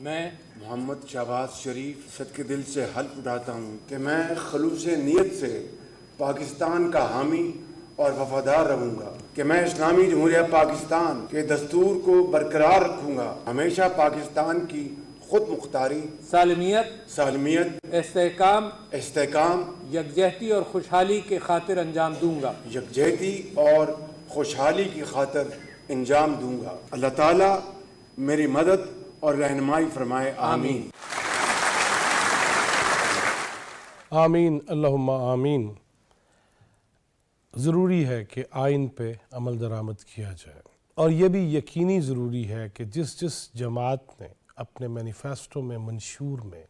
میں محمد شہباز شریف صدقے دل سے حلف اٹھاتا ہوں کہ میں خلوص نیت سے پاکستان کا حامی اور وفادار رہوں گا، کہ میں اسلامی جمہوریہ پاکستان کے دستور کو برقرار رکھوں گا، ہمیشہ پاکستان کی خود مختاری، سالمیت، استحکام، یکجہتی اور خوشحالی کے خاطر انجام دوں گا۔ یکجہتی اور خوشحالی کی خاطر انجام دوں گا۔ اللہ تعالیٰ میری مدد اور رہنمائی فرمائے، آمین۔ آمین، اللہم آمین۔ ضروری ہے کہ آئین پہ عمل درآمد کیا جائے، اور یہ بھی یقینی ضروری ہے کہ جس جماعت نے اپنے مینیفیسٹو میں، منشور میں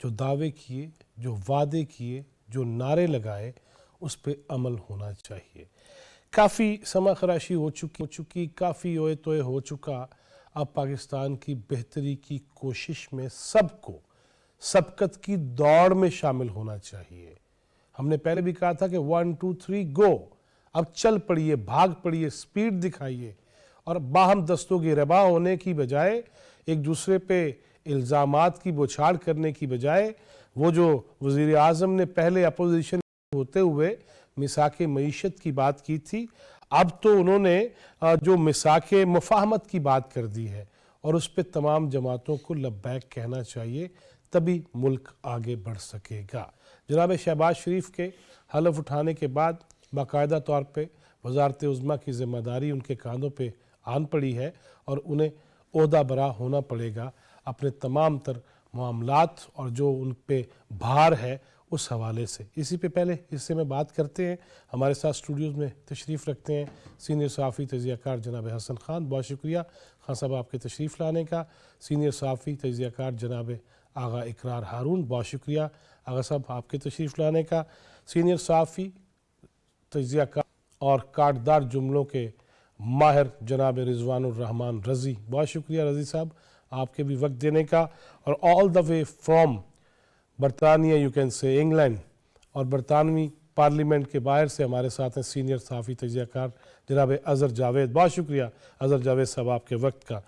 جو دعوے کیے، جو وعدے کیے، جو نعرے لگائے، اس پہ عمل ہونا چاہیے۔ کافی سما خراشی ہو چکی، کافی اوئے توئے ہو چکا۔ اب پاکستان کی بہتری کی کوشش میں سب کو سبقت کی دوڑ میں شامل ہونا چاہیے۔ ہم نے پہلے بھی کہا تھا کہ 1 2 3 گو، اب چل پڑیے، بھاگ پڑیے، سپیڈ دکھائیے، اور باہم دستوں کی ربا ہونے کی بجائے، ایک دوسرے پہ الزامات کی بوچھاڑ کرنے کی بجائے، وہ جو وزیر اعظم نے پہلے اپوزیشن ہوتے ہوئے میثاق معیشت کی بات کی تھی، اب تو انہوں نے جو میثاق مفاہمت کی بات کر دی ہے، اور اس پہ تمام جماعتوں کو لبیک کہنا چاہیے، تبھی ملک آگے بڑھ سکے گا۔ جناب شہباز شریف کے حلف اٹھانے کے بعد باقاعدہ طور پہ وزارت عظمیٰ کی ذمہ داری ان کے کاندھوں پہ آن پڑی ہے، اور انہیں عہدہ برا ہونا پڑے گا اپنے تمام تر معاملات اور جو ان پہ بھار ہے اس حوالے سے۔ اسی پہ پہلے حصے میں بات کرتے ہیں۔ ہمارے ساتھ اسٹوڈیوز میں تشریف رکھتے ہیں سینئر صحافی تجزیہ کار جناب حسن خان۔ بہت شکریہ خان صاحب آپ کے تشریف لانے کا۔ سینئر صحافی تجزیہ کار جناب آغا اقرار ہارون، بہت شکریہ آغا صاحب آپ کے تشریف لانے کا۔ سینئر صحافی تجزیہ کار اور کاٹدار جملوں کے ماہر جناب رضوان الرحمن رضی، بہت شکریہ رضی صاحب آپ کے بھی وقت دینے کا۔ اور آل دا وے فرام برطانیہ، یو کین سے انگلینڈ، اور برطانوی پارلیمنٹ کے باہر سے ہمارے ساتھ ہیں سینئر صحافی تجزیہ کار جناب اظہر جاوید، بہت شکریہ اظہر جاوید صاحب آپ کے وقت کا۔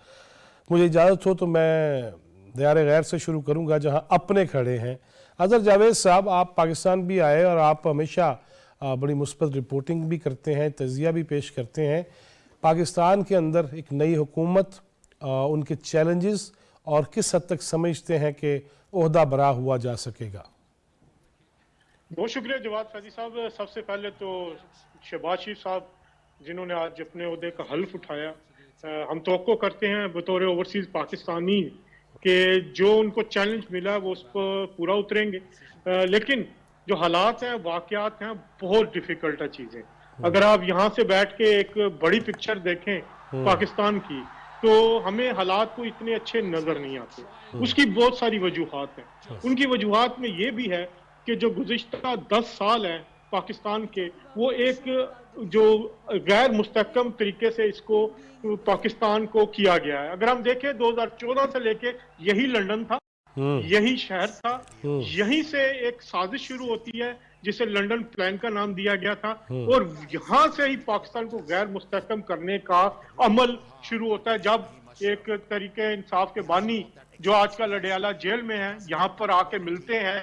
مجھے اجازت ہو تو میں دیار غیر سے شروع کروں گا جہاں اپنے کھڑے ہیں۔ اظہر جاوید صاحب، آپ پاکستان بھی آئے اور آپ ہمیشہ بڑی مثبت رپورٹنگ بھی کرتے ہیں، تجزیہ بھی پیش کرتے ہیں۔ پاکستان کے اندر ایک نئی حکومت، ان کے چیلنجز، اور کس حد تک سمجھتے ہیں کہ عہدہ برا ہوا جا سکے گا؟ بہت شکریہ جواد فیضی صاحب۔ سب سے پہلے تو شہباز شریف صاحب جنہوں نے آج اپنے عہدے کا حلف اٹھایا، ہم توقع کرتے ہیں بطور اوورسیز پاکستانی کہ جو ان کو چیلنج ملا وہ اس پر پورا اتریں گے، لیکن جو حالات ہیں، واقعات ہیں، بہت ڈیفیکلٹ ہے چیزیں۔ اگر آپ یہاں سے بیٹھ کے ایک بڑی پکچر دیکھیں پاکستان کی، تو ہمیں حالات کو اتنے اچھے نظر نہیں آتے۔ اس کی بہت ساری وجوہات ہیں۔ ان کی وجوہات میں یہ بھی ہے کہ جو گزشتہ 10 سال ہیں پاکستان کے، وہ ایک جو غیر مستحکم طریقے سے اس کو پاکستان کو کیا گیا ہے۔ اگر ہم دیکھیں 2014 سے لے کے یہی لندن تھا، یہی شہر تھا، یہیں سے ایک سازش شروع ہوتی ہے جسے لندن پلان کا نام دیا گیا تھا، اور یہاں سے ہی پاکستان کو غیر مستحکم کرنے کا عمل شروع ہوتا ہے، جب ایک طریقے انصاف کے بانی جو آج کل اڈیالہ جیل میں ہیں یہاں پر آ کے ملتے ہیں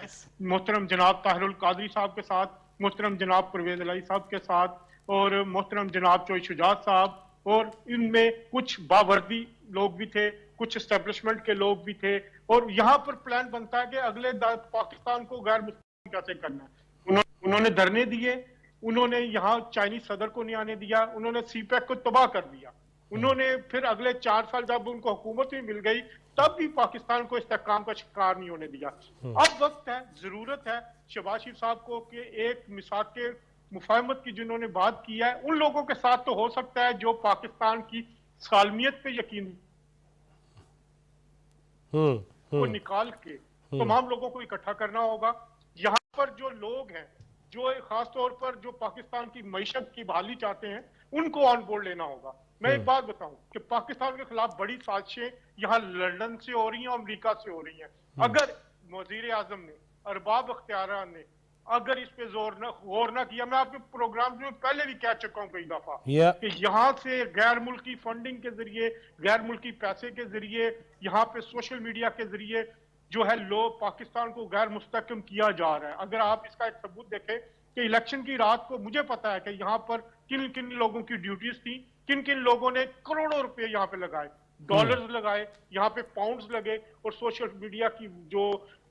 محترم جناب طاہر القادری صاحب کے ساتھ، محترم جناب پرویز الہی صاحب کے ساتھ، اور محترم جناب چوئی شجاعت صاحب، اور ان میں کچھ باوردی لوگ بھی تھے، کچھ اسٹیبلشمنٹ کے لوگ بھی تھے، اور یہاں پر پلان بنتا ہے کہ اگلے پاکستان کو غیر مستحکم کیسے کرنا ہے۔ انہوں نے دھرنے دیے، انہوں نے یہاں چائنیز صدر کو نہیں آنے دیا، انہوں نے سی پیک کو تباہ کر دیا، انہوں نے پھر اگلے 4 سال جب ان کو حکومت بھی مل گئی تب بھی پاکستان کو استحکام کا شکار نہیں ہونے دیا۔ اب وقت ہے، ضرورت ہے شہباز شریف صاحب کو کہ ایک میثاق مفاہمت کی جنہوں نے بات کی ہے، ان لوگوں کے ساتھ تو ہو سکتا ہے جو پاکستان کی سالمیت پہ یقین کو نکال کے تمام لوگوں کو اکٹھا کرنا ہوگا۔ یہاں پر جو لوگ ہیں جو خاص طور پر جو پاکستان کی معیشت کی بحالی چاہتے ہیں، ان کو آن بورڈ لینا ہوگا۔ میں ایک بات بتاؤں کہ پاکستان کے خلاف بڑی سازشیں یہاں لندن سے ہو رہی ہیں اور امریکہ سے ہو رہی ہیں۔ اگر وزیر اعظم نے، ارباب اختیارات نے अगर इस पे गौर न किया, मैं आपके प्रोग्राम में पहले भी कह चुका हूं कई दफा कि यहाँ से गैर मुल्की फंडिंग के जरिए, गैर मुल्की पैसे के जरिए, यहाँ पे सोशल मीडिया के जरिए जो है लोग पाकिस्तान को गैर मुस्तहकम किया जा रहा है। अगर आप इसका एक सबूत देखें कि इलेक्शन की रात को मुझे पता है कि यहाँ पर किन किन लोगों की ड्यूटीज थी, किन किन लोगों ने करोड़ों रुपए यहाँ पे लगाए, डॉलर्स लगाए, यहाँ पे पाउंड्स लगे, और सोशल मीडिया की जो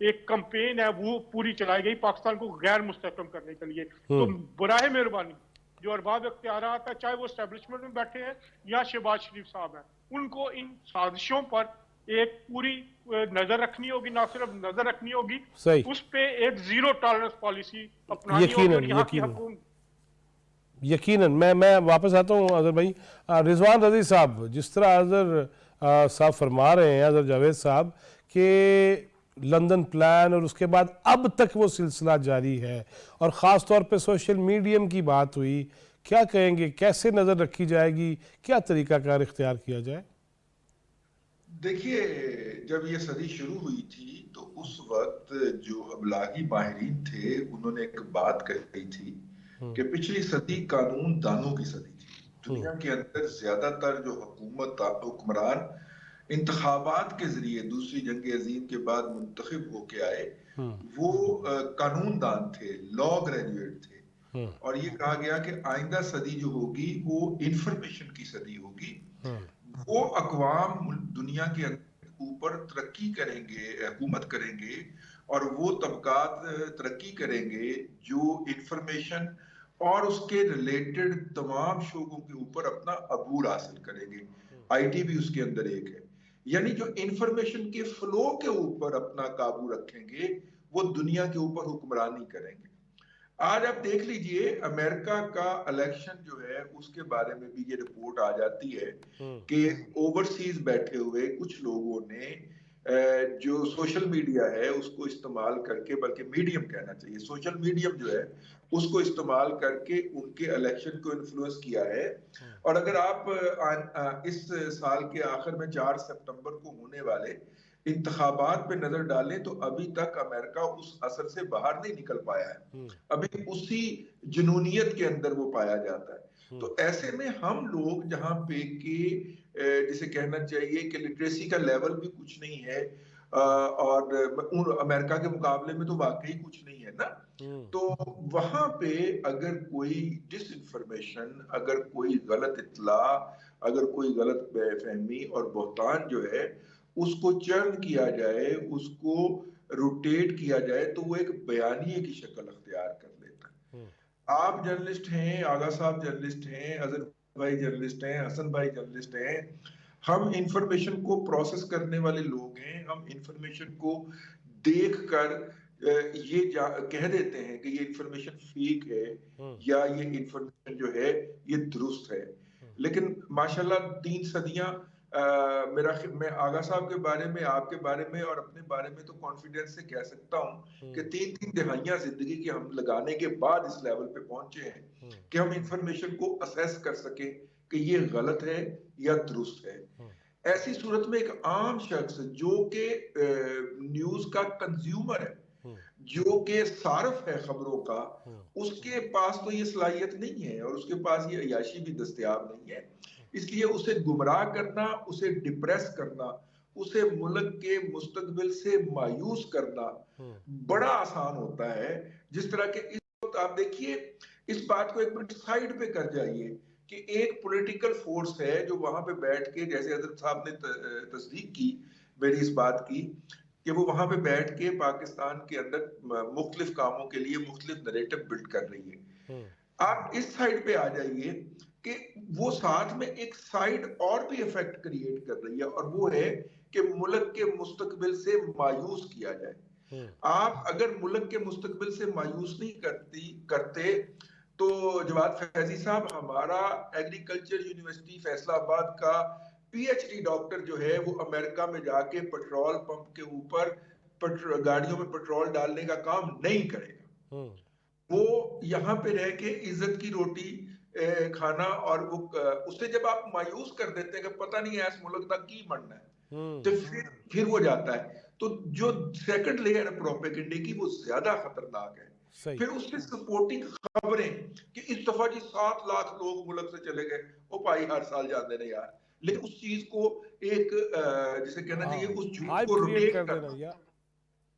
एक कैंपेन है वो पूरी चलाई गई पाकिस्तान को गैर मुस्तहकम करने के लिए। तो बराए मेहरबानी जो अरबाब इख्तियारात है, चाहे वो एस्टेब्लिशमेंट में बैठे हैं या शहबाज शरीफ साहब हैं, उनको इन साजिशों पर एक पूरी नजर रखनी होगी, ना सिर्फ नजर रखनी होगी, उस पे एक जीरो टॉलरेंस पॉलिसी अपनानी होगी। और यहाँ की हुकूमत यकीनन मैं वापस आता हूँ अजहर भाई। रिजवान रज़ी साहब, जिस तरह अजहर साहब फरमा रहे हैं, अजहर जावेद साहब, कि लंदन प्लान और उसके बाद अब तक वो सिलसिला जारी है, और ख़ास तौर पे सोशल मीडियम की बात हुई, क्या कहेंगे, कैसे नज़र रखी जाएगी, क्या तरीक़ाकार इख्तियार किया जाए? देखिए, जब ये सदी शुरू हुई थी तो उस वक्त जो अबलागी माहिरीन थे उन्होंने एक बात कही थी कि पिछली सदी कानून दानों की सदी थी। दुनिया के अंदर ज्यादातर जो हुक्मरान इंतखाबात के जरिए दूसरी जंग अजीम के बाद मुंतखब होके आए, वो कानून दान थे, लॉ ग्रेजुएट थे। और ये कहा गया कि आइंदा सदी जो होगी वो इंफॉर्मेशन की सदी होगी। वो अक़वाम दुनिया के ऊपर तरक्की करेंगे, हुकूमत करेंगे, और वो तबकात तरक्की करेंगे जो इंफॉर्मेशन और उसके रिलेटेड तमाम शोबों के ऊपर अपना अबूर हासिल करेंगे। आईटी भी उसके अंदर एक है। यानी जो इंफॉर्मेशन के फ्लो के ऊपर अपना काबू रखेंगे वो दुनिया के ऊपर हुक्मरानी करेंगे। आज आप देख लीजिए, अमेरिका का इलेक्शन जो है उसके बारे में भी ये रिपोर्ट आ जाती है कि ओवरसीज बैठे हुए कुछ लोगों ने जो सोशल मीडिया है उसको इस्तेमाल करके, बल्कि मीडियम कहना चाहिए, सोशल मीडियम जो है उसको इस्तेमाल करके उनके इलेक्शन को इन्फ्लुएंस किया है। और अगर आप इस साल के आखिर में 4 सितंबर को होने वाले इंतखाबात पे नजर डालें तो अभी तक अमेरिका उस असर से बाहर नहीं निकल पाया है, अभी उसी जुनूनियत के अंदर वो पाया जाता है। तो ऐसे में हम लोग जहाँ पे कि जिसे कहना चाहिए कि लिटरेसी का लेवल भी कुछ नहीं है, और अमेरिका के मुकाबले में तो वाकई कुछ नहीं है ना, तो वहां पे अगर कोई डिसइंफॉर्मेशन, अगर कोई गलत इत्तला, अगर कोई गलत फहमी और बहतान जो है उसको चर्न किया जाए, उसको रोटेट किया जाए, तो वो एक बयानिए की शक्ल अख्तियार कर लेता है। आप जर्नलिस्ट हैं, आगा साहब जर्नलिस्ट हैं, अजहर भाई जर्नलिस्ट हैं, हसन भाई जर्नलिस्ट हैं, हम इंफॉर्मेशन को प्रोसेस करने वाले लोग हैं। हम इंफॉर्मेशन को देख कर ये कह देते हैं कि ये इंफॉर्मेशन फेक है या ये इंफॉर्मेशन जो है ये दुरुस्त है। लेकिन माशाल्लाह 3 सदियां मैं आगा साहब के बारे में, आपके बारे में और अपने बारे में तो कॉन्फिडेंस से कह सकता हूं कि 3 दहाइयां जिंदगी की हम लगाने के बाद इस लेवल पे पहुंचे हैं कि हम इंफॉर्मेशन को असेस कर सके कि ये गलत है या दुरुस्त है। ऐसी सूरत में एक आम शख्स जो कि न्यूज का कंज्यूमर है, जो कि सार्फ है खबरों का, उसके पास तो ये सलाहियत नहीं है और उसके पास ये अयाशी भी दस्तयाब नहीं है। इसलिए उसे गुमराह करना, उसे डिप्रेस करना, उसे मुल्क के मुस्तकबिल से मायूस करना बड़ा आसान होता है। जिस तरह के इस वक्त आप देखिए, इस बात को एक मिनट साइड पे कर जाइए कि एक पॉलिटिकल फोर्स है जो वहां पे बैठ के, जैसे हजरत साहब ने तस्दीक की मेरी इस बात की, कि वो वहां पे बैठ के पाकिस्तान के अंदर मुख्तलिफ कामों के लिए मुख्तलिफ नरेटिव बिल्ड कर रही है। आप इस साइड पे आ जाइए कि वो साथ में एक साइड और भी इफेक्ट क्रिएट कर रही है, और वो है कि मुल्क के मुस्तकबिल से मायूस किया जाए। आप अगर मुल्क के मुस्तकबिल से मायूस नहीं करते तो जवाद फैजी साहब, हमारा एग्रीकल्चर यूनिवर्सिटी फैसलाबाद का पीएचडी डॉक्टर जो है वो अमेरिका में जाके पेट्रोल पंप के ऊपर गाड़ियों में पेट्रोल डालने का काम नहीं करेगा। वो यहाँ पे रह के इज्जत की रोटी खाना, और वो उससे जब आप मायूस कर देते हैं कि पता नहीं है इस मुल्क का की बनना है, तो फिर वो जाता है। तो जो सेकंड लेयर है प्रोपेगेंडे की, वो ज्यादा खतरनाक है। صحیح. پھر اس سے سپورٹنگ خبریں کہ اس دفعہ جی 7 لاکھ لوگ ملک سے چلے گئے. او بھائی ہر سال جاتے ہیں یار, لیکن اس چیز کو ایک جسے کہنا چاہیے اس جھوٹ کو روٹیٹ کرنا.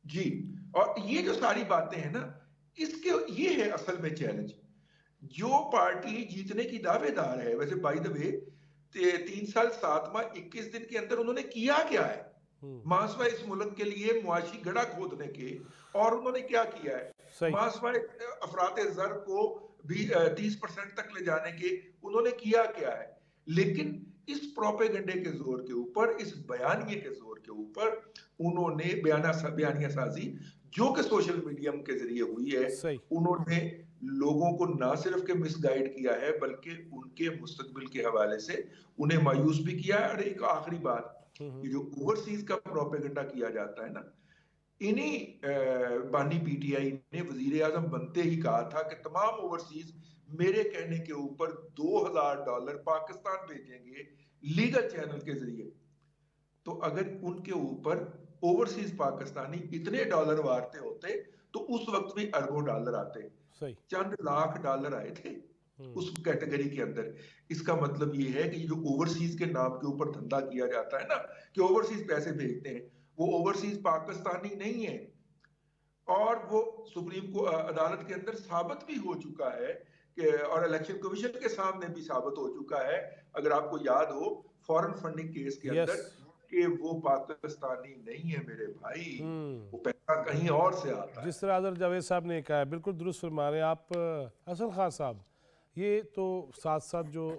جی, اور یہ جو ساری باتیں ہیں نا, اس کے یہ ہے اصل میں چیلنج. جو پارٹی جیتنے کی دعوے دار ہے, ویسے بائی دا وے 3 سال 7 ماہ 21 دن کے اندر انہوں نے کیا کیا ہے ماسوا اس ملک کے لیے معاشی گڑھا کھودنے کے, اور انہوں نے کیا کیا ہے ماسوا افراط زر کو بھی 30% تک لے جانے کے انہوں نے کیا کیا ہے. لیکن اس پروپیگنڈے کے زور کے اوپر, اس بیانیے کے زور کے اوپر انہوں نے بیانیہ سازی جو کہ سوشل میڈیم کے ذریعے ہوئی ہے, انہوں نے لوگوں کو نہ صرف کہ مس گائیڈ کیا ہے بلکہ ان کے مستقبل کے حوالے سے انہیں مایوس بھی کیا ہے. اور ایک آخری بات, یہ جو اوورسیز کا پروپیگنڈا کیا جاتا ہے نا, انہی بانی پی ٹی آئی نے وزیر اعظم بنتے ہی کہا تھا کہ تمام اوورسیز میرے کہنے کے اوپر $2000 پاکستان بھیجیں گے لیگل چینل کے ذریعے. تو اگر ان کے اوپر اوورسیز پاکستانی اتنے ڈالر وارتے ہوتے تو اس وقت بھی اربوں ڈالر آتے. چند لاکھ ڈالر آئے تھے اس کیٹیگری کے اندر. اس کا مطلب یہ ہے کہ جو اوورسیز کے نام کے اوپر دھندا کیا جاتا ہے نا کہ اوورسیز پیسے بھیجتے ہیں, وہ اوورسیز پاکستانی نہیں ہے. اور وہ سپریم کو عدالت کے اندر ثابت بھی ہو چکا ہے کہ, اور الیکشن کمیشن کے سامنے بھی ثابت ہو چکا ہے, اگر آپ کو یاد ہو فورن فنڈنگ کیس کے اندر, کہ وہ پاکستانی نہیں ہے میرے بھائی, وہ پیسہ کہیں اور سے آتا ہے. جس طرح حضرت جاوید صاحب نے کہا ہے, بالکل درست فرما رہے ہیں آپ. حسن خان صاحب, یہ تو ساتھ ساتھ جو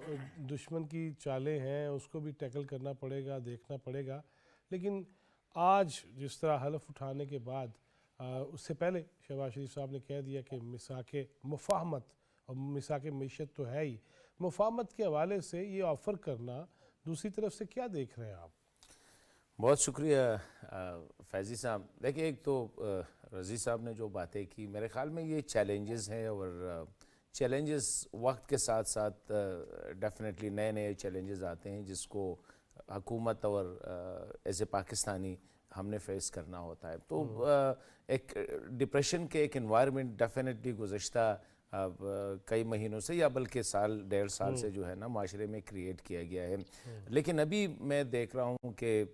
دشمن کی چالیں ہیں اس کو بھی ٹیکل کرنا پڑے گا, دیکھنا پڑے گا. لیکن آج جس طرح حلف اٹھانے کے بعد, اس سے پہلے شہباز شریف صاحب نے کہہ دیا کہ میثاق مفاہمت, اور میثاق معیشت تو ہے ہی, مفاہمت کے حوالے سے یہ آفر کرنا دوسری طرف سے کیا دیکھ رہے ہیں آپ؟ بہت شکریہ فیضی صاحب. دیکھیں, ایک تو رضی صاحب نے جو باتیں کی, میرے خیال میں یہ چیلنجز ہیں, اور چیلنجز وقت کے ساتھ ساتھ ڈیفینیٹلی نئے نئے چیلنجز آتے ہیں جس کو حکومت اور ایز اے پاکستانی ہم نے فیس کرنا ہوتا ہے. تو ایک ڈپریشن کے ایک انوائرمنٹ ڈیفینیٹلی گزشتہ کئی مہینوں سے یا بلکہ سال 1.5 سال سے جو ہے نا معاشرے میں کریٹ کیا گیا ہے. لیکن ابھی میں دیکھ رہا ہوں کہ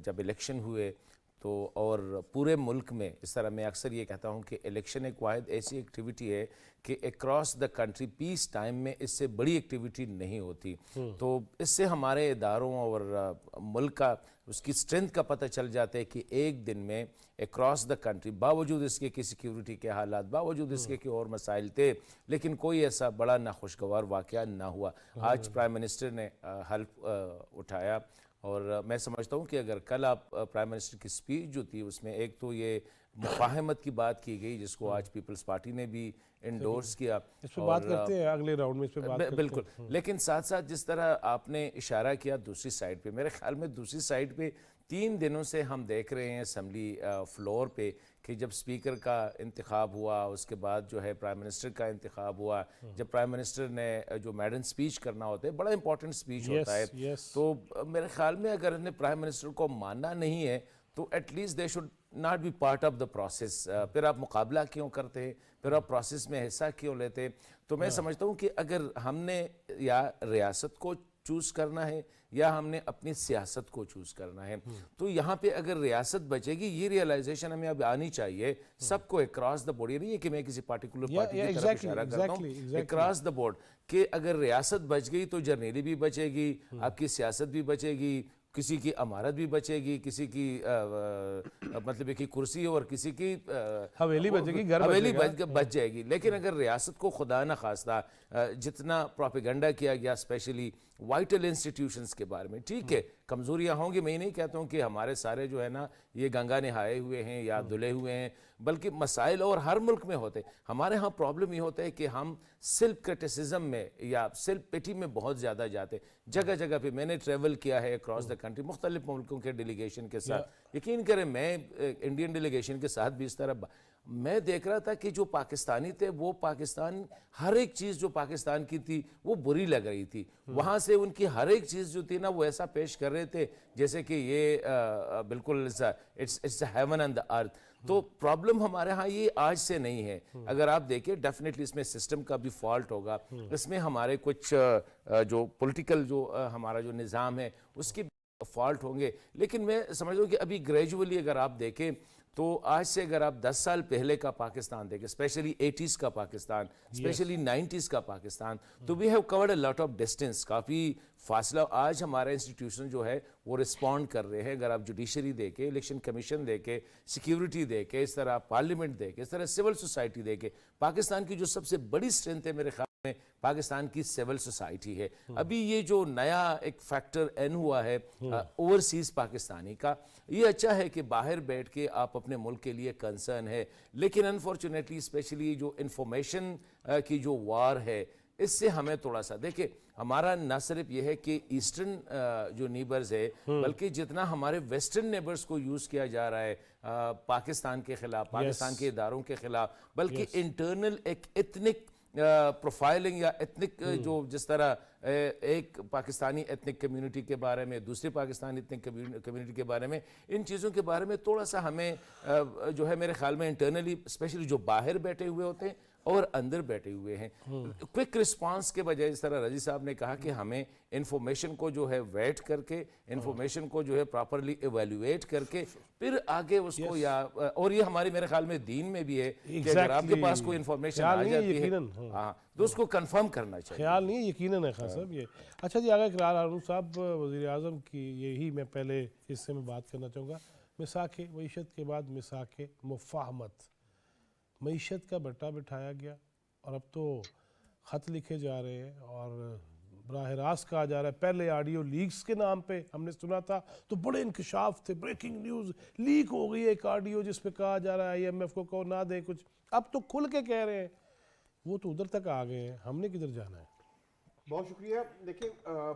جب الیکشن ہوئے تو, اور پورے ملک میں اس طرح میں اکثر یہ کہتا ہوں کہ الیکشن ایک واحد ایسی ایکٹیویٹی ہے کہ across the country piece time میں اس سے بڑی ایکٹیویٹی نہیں ہوتی. تو اس سے ہمارے اداروں اور ملک کا اس کی اسٹرینتھ کا پتہ چل جاتا ہے کہ ایک دن میں اکراس دا کنٹری, باوجود اس کے کہ سیکیورٹی کے حالات, باوجود اس کے کہ اور مسائل تھے, لیکن کوئی ایسا بڑا ناخوشگوار واقعہ نہ ہوا. آج پرائم منسٹر نے حلف اٹھایا, اور میں سمجھتا ہوں کہ اگر کل آپ پرائم منسٹر کی سپیچ جو تھی اس میں ایک تو یہ مفاہمت کی بات کی گئی جس کو آج پیپلز پارٹی نے بھی انڈورس کیا, اس پہ بات کرتے ہیں اگلے راؤنڈ میں, اس پہ بات کرتے ہیں بالکل. لیکن ساتھ ساتھ جس طرح آپ نے اشارہ کیا دوسری سائڈ پہ, میرے خیال میں دوسری سائڈ پہ 3 دنوں سے ہم دیکھ رہے ہیں اسمبلی فلور پہ کہ جب اسپیکر کا انتخاب ہوا, اس کے بعد جو ہے پرائم منسٹر کا انتخاب ہوا, جب پرائم منسٹر نے جو میڈن سپیچ کرنا ہوتا ہے, بڑا امپورٹنٹ سپیچ ہوتا ہے, تو میرے خیال میں اگر انہیں پرائم منسٹر کو ماننا نہیں ہے تو at least they should not be part of the process. پھر آپ مقابلہ کیوں کرتے, پھر آپ پروسیس میں حصہ کیوں لیتے؟ تو میں سمجھتا ہوں کہ اگر ہم نے یا ریاست کو چوز کرنا ہے یا ہم نے اپنی سیاست کو چوز کرنا ہے, تو یہاں پہ اگر ریاست بچے گی, یہ ریئلائزیشن ہمیں اب آنی چاہیے سب کو اکراس دا بورڈ. یہ نہیں ہے کہ میں کسی پارٹیکولر پارٹی کی طرف اشارہ کرتا ہوں, اکراس دا بورڈ کہ اگر ریاست بچ گئی تو جرنیلی بھی بچے گی, آپ کی سیاست بھی بچے گی, کسی کی امارت بھی بچے گی, کسی کی مطلب ہے کہ کرسی اور کسی کی حویلی بچے گی, گھر حویلی بچ جائے گی. لیکن اگر ریاست کو خدا نہ خواستہ جتنا پروپیگنڈا کیا گیا اسپیشلی وائٹل انسٹیٹیوشنز کے بارے میں, ٹھیک ہے کمزوریاں ہوں گی, میں نہیں کہتا ہوں کہ ہمارے سارے جو ہے نا یہ گنگا نہائے ہوئے ہیں یا دھلے ہوئے ہیں, بلکہ مسائل اور ہر ملک میں ہوتے. ہمارے ہاں پرابلم یہ ہوتا ہے کہ ہم سیلف کرٹیسزم میں یا سیلف پیٹی میں بہت زیادہ جاتے. جگہ جگہ پہ میں نے ٹریول کیا ہے اکراس دا کنٹری مختلف ملکوں کے ڈیلیگیشن کے ساتھ, یقین کریں میں انڈین ڈیلیگیشن کے ساتھ بھی اس طرح میں دیکھ رہا تھا کہ جو پاکستانی تھے وہ پاکستان ہر ایک چیز جو پاکستان کی تھی وہ بری لگ رہی تھی. وہاں سے ان کی ہر ایک چیز جو تھی نا وہ ایسا پیش کر رہے تھے جیسے کہ یہ بالکل اٹس ہیون آن دا ارتھ. تو پرابلم ہمارے ہاں یہ آج سے نہیں ہے. اگر آپ دیکھیں ڈیفینیٹلی اس میں سسٹم کا بھی فالٹ ہوگا, اس میں ہمارے کچھ جو پولیٹیکل جو ہمارا جو نظام ہے اس کے فالٹ ہوں گے, لیکن میں سمجھتا ہوں کہ ابھی گریجولی اگر آپ دیکھیں تو آج سے اگر آپ 10 سال پہلے کا پاکستان دیکھیں, اسپیشلی 80s کا پاکستان, اسپیشلی 90s کا پاکستان, تو we have covered a lot of distance, کافی فاصلہ. آج ہمارا انسٹیٹیوشن جو ہے وہ رسپونڈ کر رہے ہیں. اگر آپ جوڈیشری دیکھیں, الیکشن کمیشن دیکھیں, سیکیورٹی دیکھیں, اس طرح پارلیمنٹ دیکھیں, اس طرح سول سوسائٹی دیکھیں, پاکستان کی جو سب سے بڑی اسٹرینتھ ہے میرے خیال میں پاکستان کی سول سوسائٹی ہے. ابھی یہ جو نیا ایک فیکٹر این ہوا ہے اوورسیز پاکستانی کا, یہ اچھا ہے کہ باہر بیٹھ کے آپ اپنے ملک کے لیے کنسرن ہے, لیکن انفارچونیٹلی اسپیشلی جو انفارمیشن کی جو وار ہے اس سے ہمیں تھوڑا سا دیکھیں, ہمارا نہ صرف یہ ہے کہ ایسٹرن جو نیبرز ہے بلکہ جتنا ہمارے ویسٹرن نیبرز کو یوز کیا جا رہا ہے پاکستان کے خلاف, پاکستان کے اداروں کے خلاف, بلکہ انٹرنل ایک ایتھنک پروفائلنگ یا ایتھنک جو جس طرح ایک پاکستانی ایتھنک کمیونٹی کے بارے میں, دوسری پاکستانی ایتھنک کمیونٹی کے بارے میں, ان چیزوں کے بارے میں تھوڑا سا ہمیں جو ہے میرے خیال میں انٹرنلی اسپیشلی جو باہر بیٹھے ہوئے ہوتے ہیں اور اندر بیٹھے ہوئے ہیں, کوئک رسپانس کے بجائے جس طرح رضی صاحب نے کہا کہ ہمیں انفارمیشن کو جو ہے ویٹ کر کے, انفارمیشن کو جو ہے پراپرلی ایویلویٹ کر کے پھر آگے اس کو, یا اور یہ ہماری میرے خیال میں دین میں بھی ہے کہ اگر آپ کے پاس کوئی انفارمیشن آ جاتی ہے ہاں تو اس کو کنفرم کرنا چاہیے. خیال نہیں ہے, یقیناً ہے خان صاحب یہ. اچھا جی, آگے اقرار ہارون صاحب, وزیر اعظم کی یہی میں پہلے حصے میں بات کرنا چاہوں گا. مساک معیشت کے بعد مساک مفاہمت, معیشت کا بٹا بٹھایا گیا اور اب تو خط لکھے جا رہے ہیں اور براہ راست کہا جا رہا ہے. پہلے آڈیو لیکس کے نام پہ ہم نے سنا تھا تو بڑے انکشاف تھے, بریکنگ نیوز, لیک ہو گئی ایک آڈیو جس پہ کہا جا رہا ہے IMF کو کہو نہ دے کچھ. اب تو کھل کے کہہ رہے ہیں, وہ تو ادھر تک آ گئے ہیں, ہم نے کدھر جانا ہے؟ بہت شکریہ. دیکھیں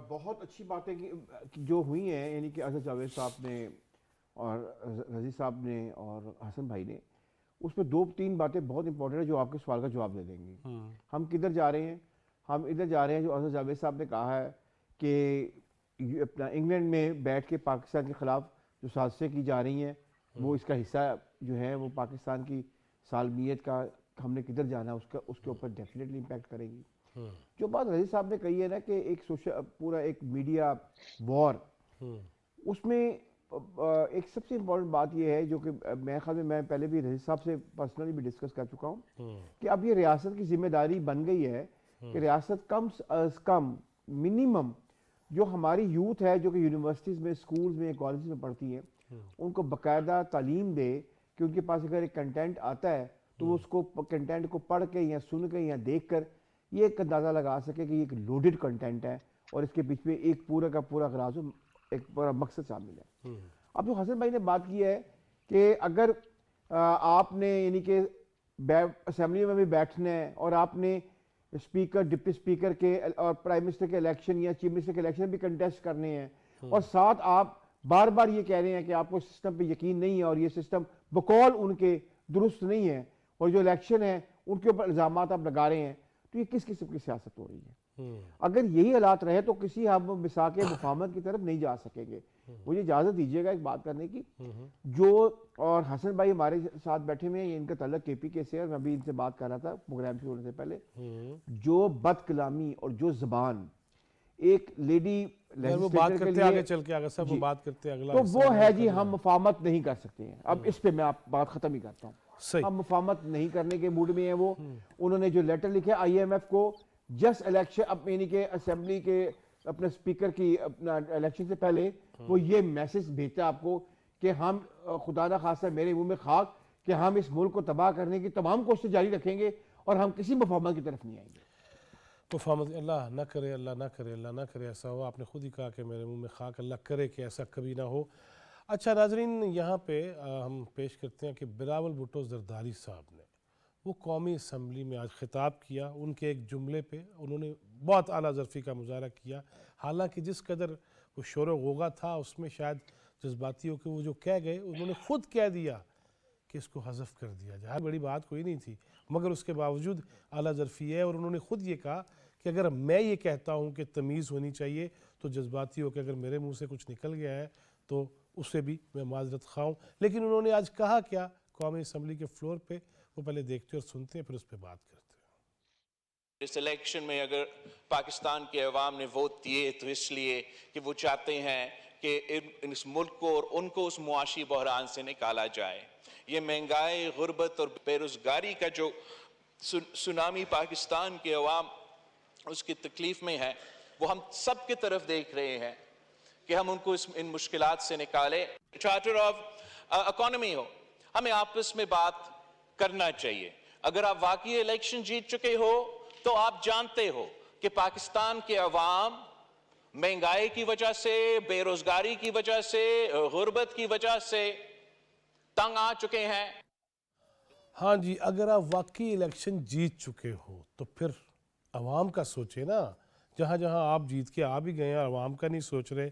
بہت اچھی باتیں جو ہوئی ہیں, یعنی کہ اظہر جاوید صاحب نے اور رضی صاحب نے اور حسن بھائی نے, اس میں 2-3 باتیں بہت امپورٹنٹ ہیں جو آپ کے سوال کا جواب دے دیں گی. ہم کدھر جا رہے ہیں؟ ہم ادھر جا رہے ہیں جو اظہر جاوید صاحب نے کہا ہے کہ اپنا انگلینڈ میں بیٹھ کے پاکستان کے خلاف جو سازشیں کی جا رہی ہیں وہ اس کا حصہ جو ہے وہ پاکستان کی سالمیت کا ہم نے کدھر جانا ہے اس کے اوپر ڈیفینیٹلی امپیکٹ کرے گی. جو بات رضی صاحب نے کہی ہے نا کہ ایک پورا ایک میڈیا وار, اس میں ایک سب سے امپورٹنٹ بات یہ ہے جو کہ میرے خیال میں پہلے بھی رضی صاحب سے پرسنلی بھی ڈسکس کر چکا ہوں کہ اب یہ ریاست کی ذمہ داری بن گئی ہے کہ ریاست کم از کم منیمم جو ہماری یوتھ ہے جو کہ یونیورسٹیز میں, اسکولز میں, کالجز میں پڑھتی ہے, ان کو باقاعدہ تعلیم دے کہ ان کے پاس اگر ایک کنٹینٹ آتا ہے تو وہ اس کو کنٹینٹ کو پڑھ کے یا سن کے یا دیکھ کر یہ ایک اندازہ لگا سکے کہ یہ ایک لوڈڈ کنٹینٹ ہے اور اس کے پیچھے ایک پورا کا پورا غراض ایک پورا مقصد شامل ہے. اب جو حسن بھائی نے بات کی ہے کہ اگر آپ نے یعنی کہ اسمبلی میں بھی بیٹھنا ہے اور آپ نے اسپیکر, ڈپٹی اسپیکر کے اور پرائم منسٹر کے الیکشن یا چیف منسٹر کے الیکشن بھی کنٹیسٹ کرنے ہیں اور ساتھ آپ بار بار یہ کہہ رہے ہیں کہ آپ کو سسٹم پہ یقین نہیں ہے اور یہ سسٹم بقول ان کے درست نہیں ہے اور جو الیکشن ہے ان کے اوپر الزامات آپ لگا رہے ہیں, تو یہ کس قسم کی سیاست ہو رہی ہے؟ اگر یہی حالات رہے تو کسی ہم مساک مفاہمت کی طرف نہیں جا سکیں گے. مجھے اجازت دیجیے گا ایک بات کرنے کی. جو اور حسن بھائی ہمارے ساتھ بیٹھے ہوئے ہیں, ان کا تعلق KPK سے ہے, میں ابھی ان سے بات کر رہا تھا پروگرام شروع ہونے سے پہلے. جو بد کلامی اور جو زبان ایک لیڈی وہ بات کرتے آگے چل کے آگے سب بات کرتے اگلا تو وہ ہے جی ہم مفاہمت نہیں کر سکتے ہیں. اب اس پہ میں آپ بات ختم ہی کرتا ہوں. ہم مفاہمت نہیں کرنے کے موڈ میں ہیں. وہ انہوں نے جو لیٹر لکھا IMF کو جسٹ الیکشن, اب یعنی کہ اسمبلی کے اپنے اسپیکر کی اپنا الیکشن سے پہلے وہ یہ میسج بھیجتا آپ کو کہ ہم خدا نہ خواستہ میرے منہ میں خاک کہ ہم اس ملک کو تباہ کرنے کی تمام کوششیں جاری رکھیں گے اور ہم کسی مفاہمت کی طرف نہیں آئیں گے. مفاہمت اللہ نہ کرے, اللہ نہ کرے, اللہ نہ کرے ایسا ہو. آپ نے خود ہی کہا کہ میرے منہ میں خاک, اللہ کرے کہ ایسا کبھی نہ ہو. اچھا ناظرین, یہاں پہ ہم پیش کرتے ہیں کہ بلاول بھٹو زرداری صاحب نے وہ قومی اسمبلی میں آج خطاب کیا. ان کے ایک جملے پہ انہوں نے بہت اعلیٰ ظرفی کا مظاہرہ کیا, حالانکہ جس قدر وہ شور و غوغا تھا اس میں شاید جذباتی ہو کے وہ جو کہہ گئے انہوں نے خود کہہ دیا کہ اس کو حذف کر دیا جائے. بڑی بات کوئی نہیں تھی, مگر اس کے باوجود اعلیٰ ظرفی ہے. اور انہوں نے خود یہ کہا کہ اگر میں یہ کہتا ہوں کہ تمیز ہونی چاہیے تو جذباتی ہو کہ اگر میرے منہ سے کچھ نکل گیا ہے تو اس سے بھی میں معذرت خواہ ہوں. لیکن انہوں نے آج کہا کیا, कौमी असम्बली के फ्लोर पे, वो पहले देखते और सुनते हैं, फिर उस पर बात करते हैं। इस इलेक्शन में अगर पाकिस्तान के अवाम ने वोट दिए तो इसलिए कि वो चाहते हैं कि इस मुल्क को और उनको उस मुआशी बहरान से निकाला जाए। ये महंगाई, गुर्बत और बेरोजगारी का जो सुनामी पाकिस्तान के अवाम उसकी तकलीफ में है, वो हम सब की तरफ देख रहे हैं कि हम उनको इन मुश्किलात से निकाले। चार्टर ऑफ इकोनॉमी हो, हमें आपस में बात करना चाहिए। अगर आप वाकई इलेक्शन जीत चुके हो तो आप जानते हो कि पाकिस्तान के अवाम महंगाई की वजह से, बेरोजगारी की वजह से, गुर्बत की वजह से तंग आ चुके हैं। हाँ जी, अगर आप वाकई इलेक्शन जीत चुके हो तो फिर अवाम का सोचे ना। जहाँ जहाँ आप जीत के आ भी गए हैं, अवाम का नहीं सोच रहे।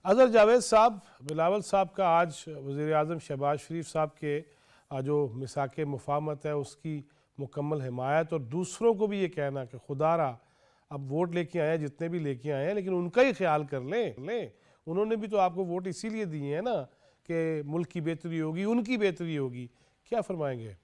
अजहर जावेद साहब, बिलावल साहब का आज वज़ीर आज़म शहबाज शरीफ साहब के जो मिसाक मुफाहमत है उसकी मुकम्मल हिमायत, और दूसरों को भी ये कहना कि खुदारा अब वोट लेके आए हैं, जितने भी लेके आए हैं, लेकिन उनका ही ख्याल कर लें। उन्होंने भी तो आपको वोट इसीलिए दिए हैं ना कि मुल्क की बेहतरी होगी, उनकी बेहतरी होगी। क्या फरमाएंगे?